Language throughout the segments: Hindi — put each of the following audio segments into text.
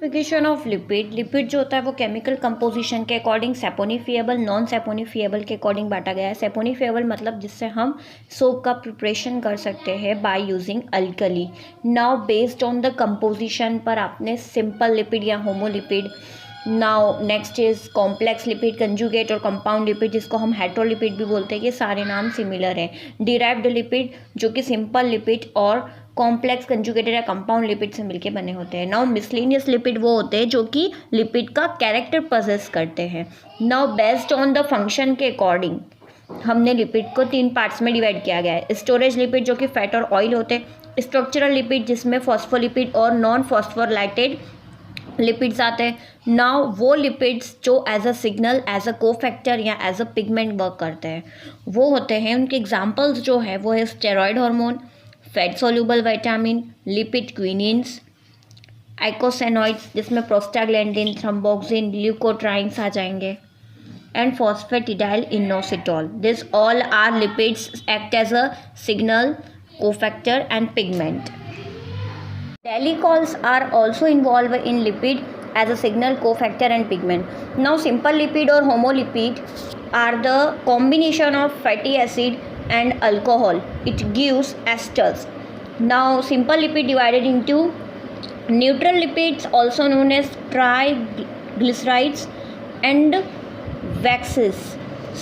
क्लासिफिकेशन ऑफ लिपिड जो होता है वो केमिकल कंपोजिशन के अकॉर्डिंग सेपोनिफिएबल नॉन सेपोनिफिएबल के अकॉर्डिंग बांटा गया है। सेपोनिफिएबल मतलब जिससे हम सोप का प्रिपरेशन कर सकते हैं by using alkali. Now based on the composition पर आपने सिंपल लिपिड या homolipid, now next is complex lipid, conjugate और कंपाउंड लिपिड जिसको हम हेट्रोलिपिड भी बोलते हैं, ये सारे नाम सिमिलर हैं। डिराइव्ड लिपिड जो कि सिंपल लिपिड और कॉम्प्लेक्स कंजुगेटेड या कंपाउंड लिपिड से मिलके बने होते हैं। नाउ मिसलेनियस लिपिड वो होते हैं जो कि लिपिड का कैरेक्टर पजेस करते हैं। Now based on the function के अकॉर्डिंग हमने लिपिड को 3 पार्ट्स में डिवाइड किया गया है। स्टोरेज लिपिड जो कि फैट और ऑयल होते हैं, स्ट्रक्चरल लिपिड जिसमें फॉस्फोलिपिड और नॉन फॉस्फोराइलेटेड लिपिड्स आते हैं। नाउ वो लिपिड्स जो as a signal, as a cofactor या एज अ पिगमेंट वर्क करते हैं वो होते हैं, उनके एग्जाम्पल्स जो है वो है steroid hormone, fat soluble vitamin, lipid quinones, eicosanoids जिसमें प्रोस्टाग्लैंडिन, थ्रोम्बोक्सिन, ल्यूकोट्राइन्स आ जाएंगे, and phosphatidyl inositol. This all are lipids act as a signal, cofactor and pigment. Dolichols are also involved in lipid as a signal, cofactor and pigment. Now simple lipid or homolipid are the combination of fatty acid and alcohol. It gives esters. Now simple lipid divided into neutral lipids also known as triglycerides and waxes.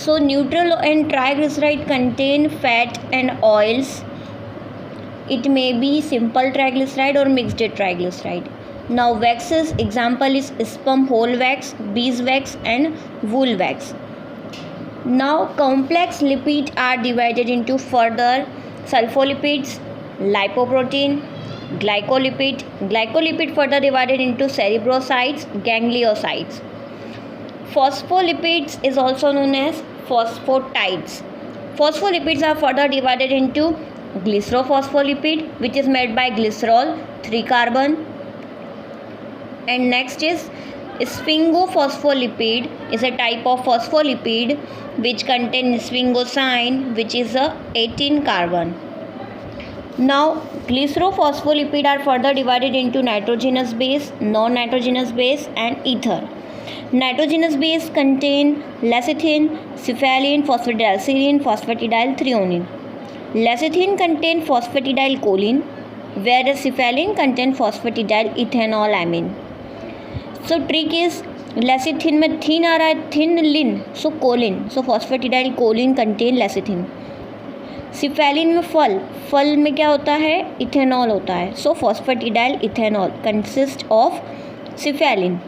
So neutral and triglyceride contain fat and oils. It may be simple triglyceride or mixed triglyceride. Now waxes example is sperm whole wax, beeswax and wool wax. Now complex lipids are divided into further sulfolipids, lipoprotein, glycolipid. Glycolipid further divided into cerebrosides, gangliosides. Phospholipids is also known as phosphatides. Phospholipids are further divided into glycerophospholipid which is made by glycerol 3 carbon, and next is sphingophospholipid is a type of phospholipid which contain sphingosine which is a 18 carbon. Now glycerophospholipid are further divided into nitrogenous base, non-nitrogenous base and ether. Nitrogenous base contain lecithin, cephalin, phosphatidylserine, phosphatidylthreonine. Lecithin contain phosphatidylcholine whereas cephalin contain phosphatidylethanolamine. So trick is lecithin में thin आ रहा है, thinlin, so choline, so phosphatidylcholine contain lecithin. cephalin में फल में क्या होता है, इथेनॉल होता है, so phosphatidylethanol consist of cephalin.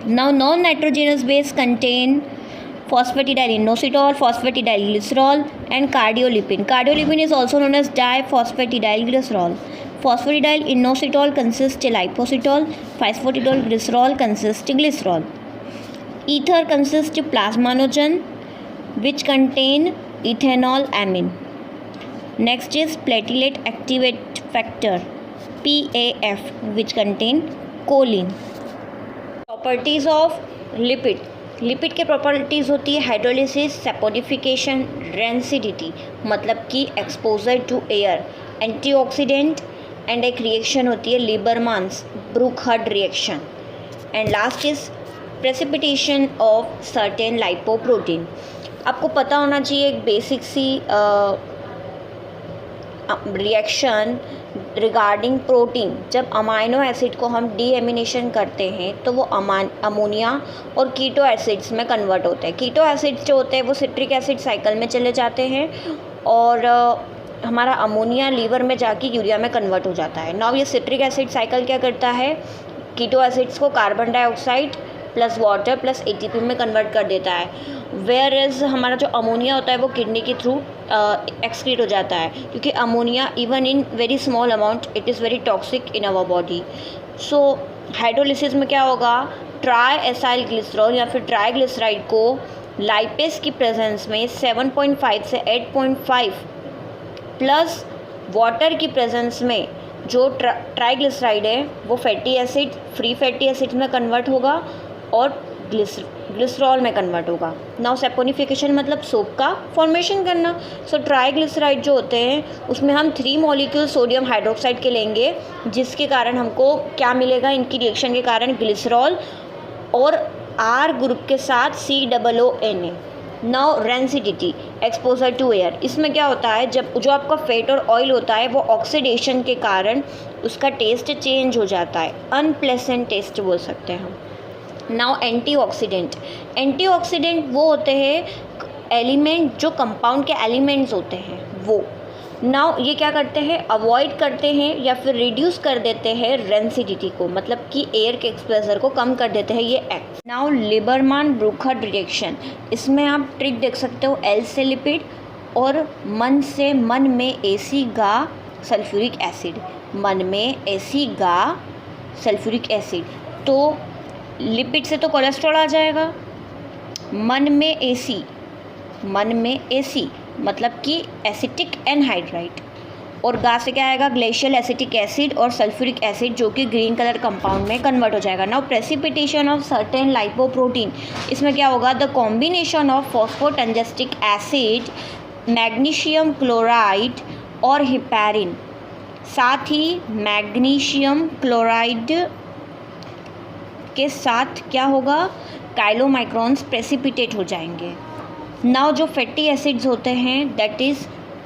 Now non-nitrogenous base contain phosphatidyl inositol, phosphatidyl glycerol and cardiolipin. Cardiolipin is also known as diphosphatidylglycerol glycerol. Phosphatidyl inositol consists lipositol, phosphatidyl glycerol consists glycerol. Ether consists plasminogen which contain ethanolamine. Next is platelet activate factor PAF which contain choline. Properties of lipid. Lipid के प्रॉपर्टीज़ होती है हाइड्रोलिसिस, सेपोनिफिकेशन, रेंसिडिटी मतलब कि exposure to air, antioxidant and एक रिएक्शन होती है Liebermann's Burchard reaction, and last is precipitation of certain lipoprotein. आपको पता होना चाहिए एक बेसिक सी रिएक्शन रिगार्डिंग प्रोटीन. जब अमाइनो एसिड को हम डीएमिनेशन करते हैं तो वो अमोनिया और कीटो एसिड्स में कन्वर्ट होते हैं. कीटो एसिड्स जो होते हैं वो सिट्रिक एसिड साइकिल में चले जाते हैं और हमारा अमोनिया लीवर में जाके यूरिया में कन्वर्ट हो जाता है. नाउ ये सिट्रिक एसिड साइकिल क्या करता है, कीटो एसिड्स को carbon dioxide plus water plus ATP में कन्वर्ट कर देता है, वेयर एज हमारा जो अमोनिया होता है वो किडनी के थ्रू एक्सक्रीट हो जाता है, क्योंकि ammonia even in very small amount it is very toxic in our body. So hydrolysis में क्या होगा, ट्राई एसाइल ग्लिसरॉल या फिर ट्राइग्लिसराइड को लाइपेस की प्रेजेंस में 7.5 से 8.5 प्लस वाटर की प्रेजेंस में जो ट्राइग्लिसराइड है वो fatty acid, free fatty acid में कन्वर्ट होगा और ग्लिसरॉल में कन्वर्ट होगा। नाउ सैपोनिफिकेशन मतलब सोप का फॉर्मेशन करना। सो ट्राईग्लिसराइड जो होते हैं उसमें हम 3 मॉलिक्यूल सोडियम हाइड्रोक्साइड के लेंगे, जिसके कारण हमको क्या मिलेगा, इनकी रिएक्शन के कारण ग्लिसरॉल और R ग्रुप के साथ COONA। Now rancidity, exposure to air, इसमें क्या होता है, जब जो आपका फैट और ऑयल होता है वो ऑक्सीडेशन के कारण उसका टेस्ट चेंज हो जाता है, अनप्लेसेंट टेस्ट बोल सकते हैं हम। नाउ एंटीऑक्सीडेंट, एंटीऑक्सीडेंट वो होते हैं एलिमेंट जो कंपाउंड के एलिमेंट्स होते हैं वो। नाउ ये क्या करते हैं, अवॉइड करते हैं या फिर रिड्यूस कर देते हैं रेंसिडिटी को, मतलब कि एयर के एक्सपोजर को कम कर देते हैं ये एक्ट। नाउ लिबरमान ब्रूखर रिएक्शन, इसमें आप ट्रिक देख सकते हो, एल से लिपिड और मन से मन में एसी गा सल्फ्यूरिक एसिड, मन में एसी गा सल्फ्यूरिक एसिड, तो लिपिड से तो कोलेस्ट्रॉल आ जाएगा, मन में एसी, मन में एसी मतलब कि एसिटिक एनहाइड्राइड, और गा से क्या आएगा, ग्लेशियल एसिटिक एसिड और सल्फ्यूरिक एसिड जो कि ग्रीन कलर कंपाउंड में कन्वर्ट हो जाएगा। Now precipitation of certain lipoprotein, इसमें क्या होगा, the combination of phosphotungstic acid, magnesium chloride और हिपैरिन, साथ ही मैग्नीशियम क्लोराइड के साथ क्या होगा, काइलोमाइक्रॉन्स प्रेसिपिटेट हो जाएंगे। नाउ जो फैटी एसिड्स होते हैं that is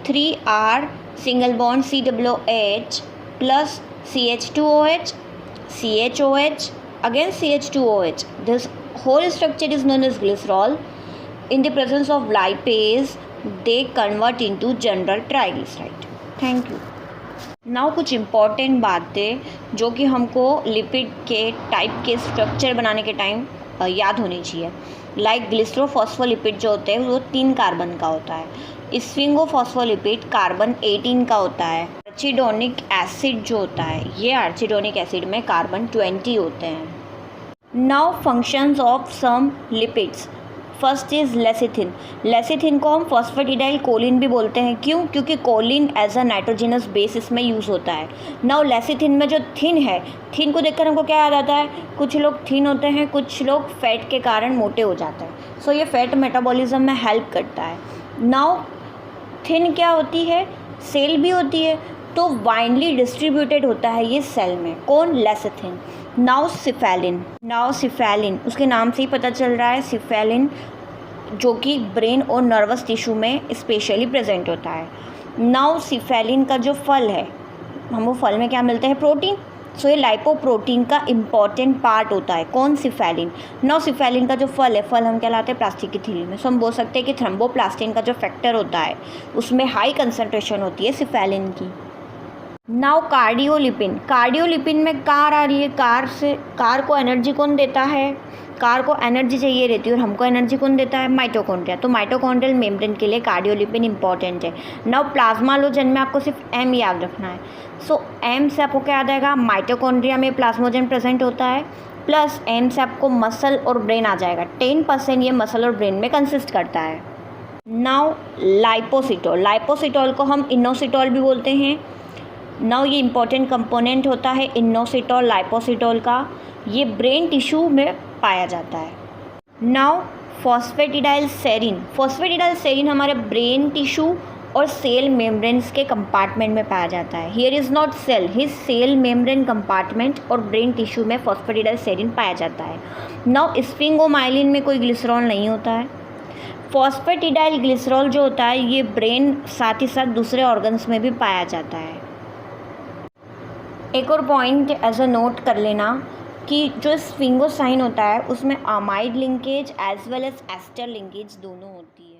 3R single bond COOH plus CH2OH, CHOH again CH2OH, this whole structure is known as glycerol. In the presence of lipase they convert into general triglyceride. Thank you. Now कुछ इम्पॉर्टेंट बातें जो कि हमको लिपिड के टाइप के स्ट्रक्चर बनाने के टाइम याद होनी चाहिए। लाइक ग्लिसरोफॉस्फोलिपिड जो होते हैं वो 3 कार्बन का होता है, स्फिंगोफॉस्फोलिपिड कार्बन 18 का होता है, आर्चिडोनिक एसिड जो होता है ये आर्चिडोनिक एसिड में कार्बन 20 होते हैं। Now functions of some lipids, first is lecithin, lecithin को हम फॉस्फेटिडाइल कोलिन भी बोलते हैं, क्यों, क्योंकि choline as a nitrogenous base इसमें यूज़ होता है। नाउ लेसिथिन में जो थिन है, थिन को देखकर हमको क्या याद आता है, कुछ लोग थिन होते हैं, कुछ लोग फैट के कारण मोटे हो जाते हैं, सो ये फैट मेटाबॉलिज्म में हेल्प करता है। नाउ थिन क्या होती है, सेल भी होती है, तो वाइडली डिस्ट्रीब्यूटेड होता है ये सेल में, कौन, lecithin. Now cephaeline, now cephaeline उसके नाम से ही पता चल रहा है, सिफेलिन जो कि ब्रेन और नर्वस टिश्यू में स्पेशली प्रेजेंट होता है। नाउ सिफेलिन का जो फल है, हमको फल में क्या मिलते हैं, प्रोटीन, सो ये लाइपोप्रोटीन का इम्पॉर्टेंट पार्ट होता है, कौन, सिफेलिन। नाउ सिफेलिन का जो फल है, फल हम कहलाते हैं प्लास्टिक की थैली में, सो हम बोल सकते हैं कि थ्रोम्बोप्लास्टिन का जो फैक्टर होता है उसमें हाई कंसनट्रेशन होती है सिफेलिन की। नाउ कार्डियोलिपिन, कार्डियोलिपिन में कार आ रही है, कार को एनर्जी कौन देता है, कार को एनर्जी चाहिए रहती है और हमको एनर्जी कौन देता है, माइटोकॉन्ड्रिया, तो माइटोकॉन्ड्रियल मेम्ब्रेन के लिए कार्डियोलिपिन इंपॉर्टेंट है। नाउ प्लाज्मालोजन में आपको सिर्फ M याद रखना है, सो M से आपको क्या याद आएगा, माइटोकॉन्ड्रिया में प्लाज्मोजन प्रेजेंट होता है, प्लस M से आपको मसल और ब्रेन आ जाएगा, 10% ये मसल और ब्रेन में कंसिस्ट करता है। नाउ लाइपोसिटोल, लाइपोसिटोल को हम इनोसिटोल भी बोलते हैं। नाउ ये इंपॉर्टेंट कंपोनेंट होता है इनोसिटोल लाइपोसिटोल का, ये ब्रेन टिश्यू में पाया जाता है। Now phosphatidyl serine, phosphatidyl serine हमारे ब्रेन टिश्यू और सेल मेम्ब्रेन्स के कंपार्टमेंट में पाया जाता है। Here is not cell, his cell membrane compartment और ब्रेन टिश्यू में फॉस्फेटिडाइल सेरिन पाया जाता है। नाउ स्फिंगोमाइलिन में कोई ग्लिसरॉल नहीं होता है। फॉस्फेटिडाइल ग्लिसरॉल जो होता है ये ब्रेन साथ ही साथ दूसरे ऑर्गन्स में भी पाया जाता है। एक और पॉइंट एज अ नोट कर लेना कि जो स्फिंगोसाइन होता है उसमें amide linkage as well as ester linkage दोनों होती है।